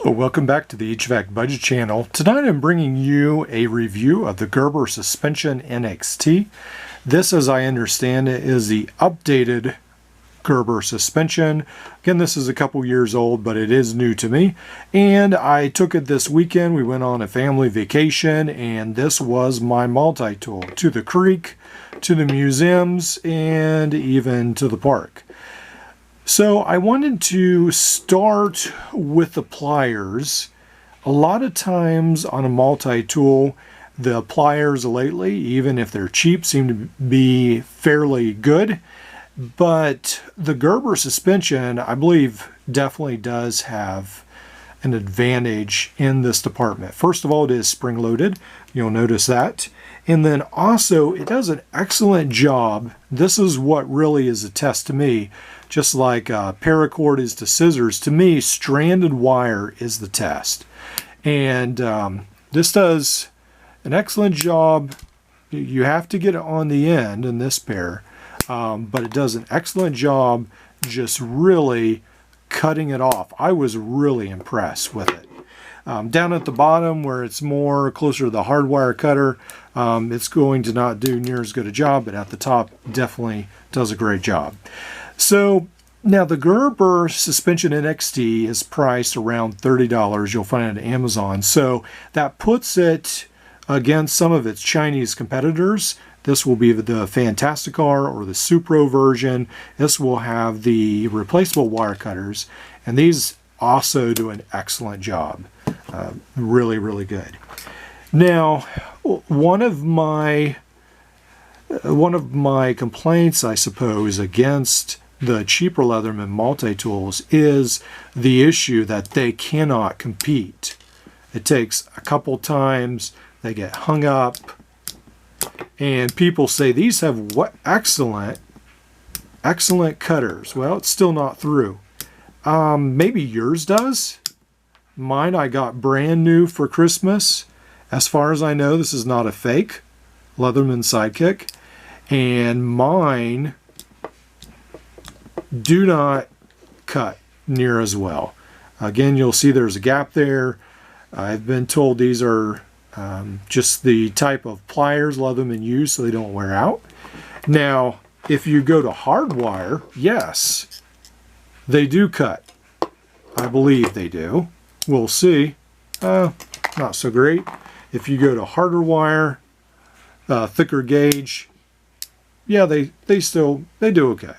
Well, welcome back to the HVAC Budget Channel. Tonight I'm bringing you a review of the Gerber Suspension NXT. This, as I understand it, is the updated Gerber suspension. Again, this is a couple years old, but it is new to me. And I took it this weekend. We went on a family vacation, and this was my multi-tool to the creek, to the museums, and even to the park. So I wanted to start with the pliers. A lot of times on a multi-tool, the pliers lately, even if they're cheap, seem to be fairly good. But the Gerber suspension, I believe, definitely does have an advantage in this department. First of all, it is spring-loaded. You'll notice that. And then also, it does an excellent job. This is what really is a test to me. Just like paracord is to scissors, to me, stranded wire is the test. And this does an excellent job. You have to get it on the end in this pair, but it does an excellent job just really cutting it off. I was really impressed with it. Down at the bottom where it's more closer to the hardwire cutter, it's going to not do near as good a job, but at the top definitely does a great job. So now the Gerber Suspension NXT is priced around $30. You'll find it at Amazon. So that puts it against some of its Chinese competitors. This will be the Fantasticar or the Supro version. This will have the replaceable wire cutters, and these also do an excellent job. Really, really good. Now, one of my complaints, I suppose, against the cheaper Leatherman multi-tools is the issue that they cannot compete. It takes a couple times, they get hung up, and people say these have what excellent cutters. Well, it's still not through. Maybe yours does. Mine I got brand new for Christmas. As far as I know, this is not a fake Leatherman Sidekick. And mine do not cut near as well. Again, you'll see there's a gap there. I've been told these are just the type of pliers Leatherman use so they don't wear out. Now, if you go to hardwire, yes, they do cut. I believe they do. We'll see. Not so great. If you go to harder wire, thicker gauge, yeah, they do okay.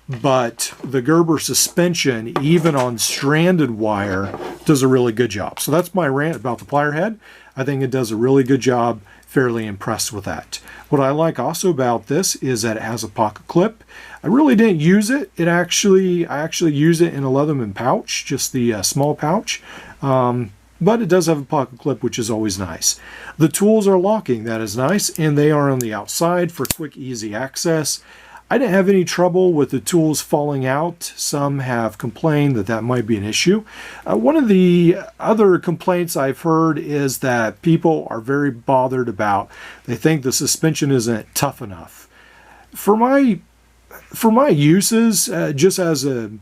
But the Gerber suspension, even on stranded wire, does a really good job. So that's my rant about the plier head. I think it does a really good job. Fairly impressed with that. What I like also about this is that it has a pocket clip. I really didn't use it. I actually use it in a Leatherman pouch, just the small pouch. But it does have a pocket clip, which is always nice. The tools are locking. That is nice. And they are on the outside for quick, easy access. I didn't have any trouble with the tools falling out. Some have complained that that might be an issue. One of the other complaints I've heard is that people are very bothered about. They think the suspension isn't tough enough. For my uses, just as an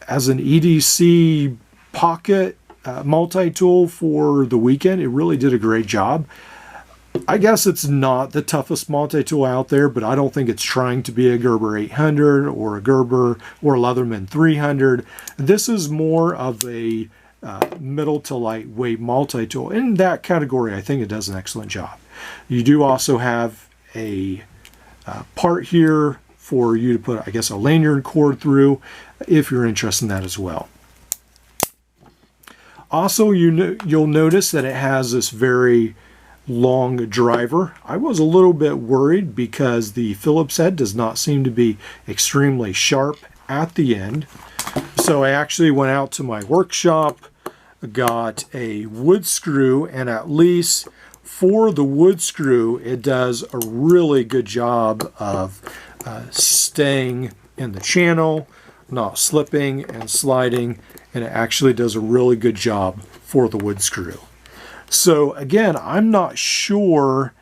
EDC pocket multi-tool for the weekend, it really did a great job. I guess it's not the toughest multi-tool out there, but I don't think it's trying to be a Gerber 800 or a Gerber or a Leatherman 300. This is more of a middle to lightweight multi-tool. In that category, I think it does an excellent job. You do also have a part here for you to put, I guess, a lanyard cord through if you're interested in that as well. Also, you'll notice that it has this very long driver. I was a little bit worried because the Phillips head does not seem to be extremely sharp at the end. So I actually went out to my workshop, got a wood screw, and at least for the wood screw, it does a really good job of staying in the channel, not slipping and sliding, and it actually does a really good job for the wood screw. So again, I'm not sure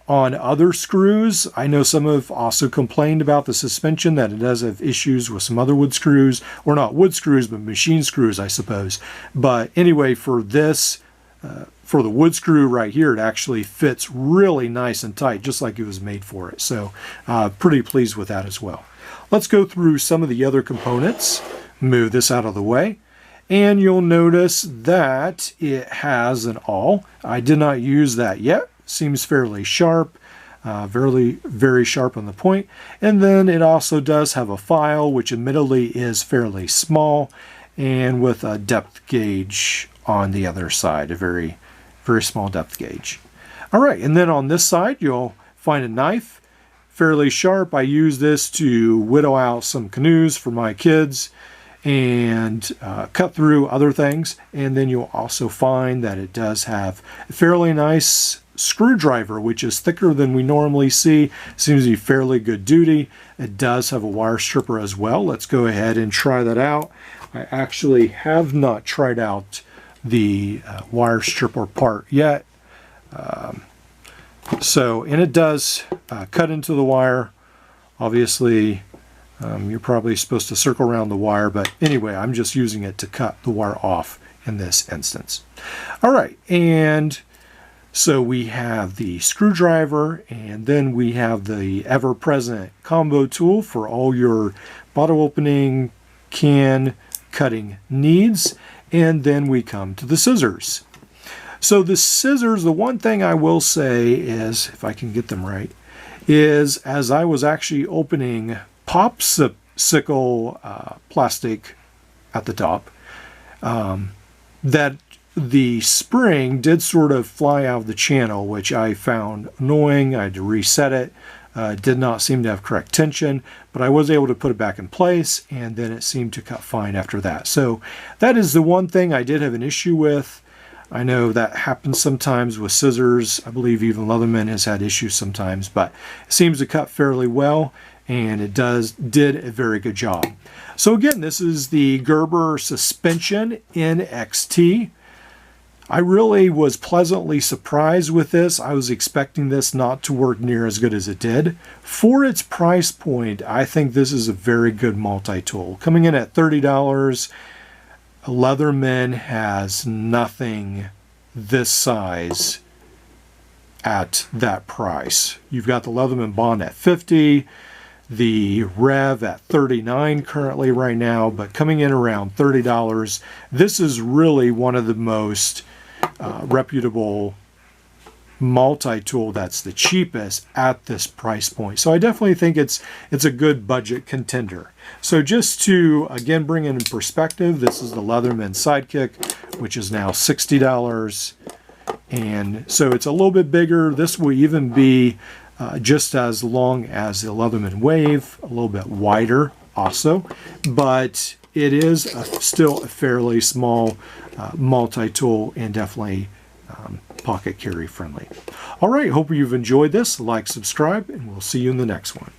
on other screws. I know some have also complained about the suspension, that it does have issues with some other wood screws, or not wood screws, but machine screws, I suppose. But anyway, for this, for the wood screw right here, it actually fits really nice and tight, just like it was made for it. So pretty pleased with that as well. Let's go through some of the other components. Move this out of the way. And you'll notice that it has an awl. I did not use that yet. Seems fairly sharp, very sharp on the point. And then it also does have a file, which admittedly is fairly small, and with a depth gauge on the other side, a very small depth gauge. All right, and then on this side, you'll find a knife, fairly sharp. I use this to whittle out some canoes for my kids and cut through other things. And then you'll also find that it does have a fairly nice screwdriver, which is thicker than we normally see. Seems to be fairly good duty. It does have a wire stripper as well. Let's go ahead and try that out. I actually have not tried out the wire stripper part yet. And it does cut into the wire. Obviously, you're probably supposed to circle around the wire, but anyway, I'm just using it to cut the wire off in this instance. All right, and so we have the screwdriver, and then we have the ever-present combo tool for all your bottle opening, can cutting needs. And then we come to the scissors. So the scissors, the one thing I will say is, if I can get them right, is as I was actually opening popsicle plastic at the top, that the spring did sort of fly out of the channel, which I found annoying. I had to reset it. Did not seem to have correct tension, but I was able to put it back in place, and then it seemed to cut fine after that. So that is the one thing I did have an issue with. I know that happens sometimes with scissors. I believe even Leatherman has had issues sometimes, but it seems to cut fairly well, and it did a very good job. So again, this is the Gerber Suspension NXT. I really was pleasantly surprised with this. I was expecting this not to work near as good as it did. For its price point, I think this is a very good multi-tool. Coming in at $30, Leatherman has nothing this size at that price. You've got the Leatherman Bond at $50, the Rev at $39 currently right now, but coming in around $30, this is really one of the most reputable multi-tool that's the cheapest at this price point. So I definitely think it's a good budget contender. So just to again bring it in perspective, this is the Leatherman Sidekick, which is now $60, and so it's a little bit bigger. This will even be just as long as the Leatherman Wave, a little bit wider also, but it is still a fairly small multi-tool, and definitely pocket carry friendly. All right, hope you've enjoyed this. Like, subscribe, and we'll see you in the next one.